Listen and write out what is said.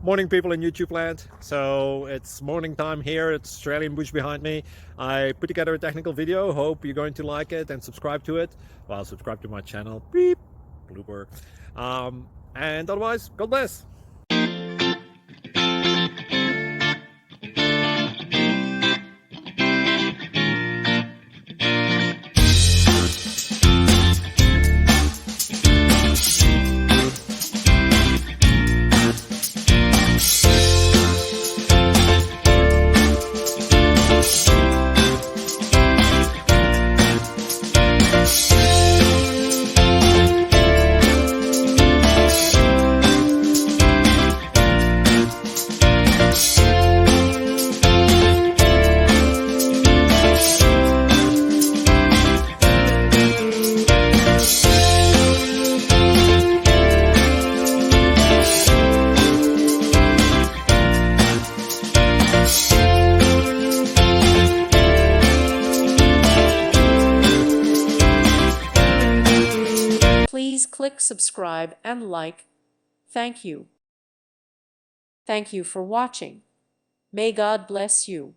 Morning, people in YouTube land. So it's morning time here. It's Australian bush behind me. I put together a technical video. Hope you're going to like it and subscribe to it. Well, subscribe to my channel. Beep, blooper. And otherwise, God bless. Please click subscribe and like. Thank you. Thank you for watching. May God bless you.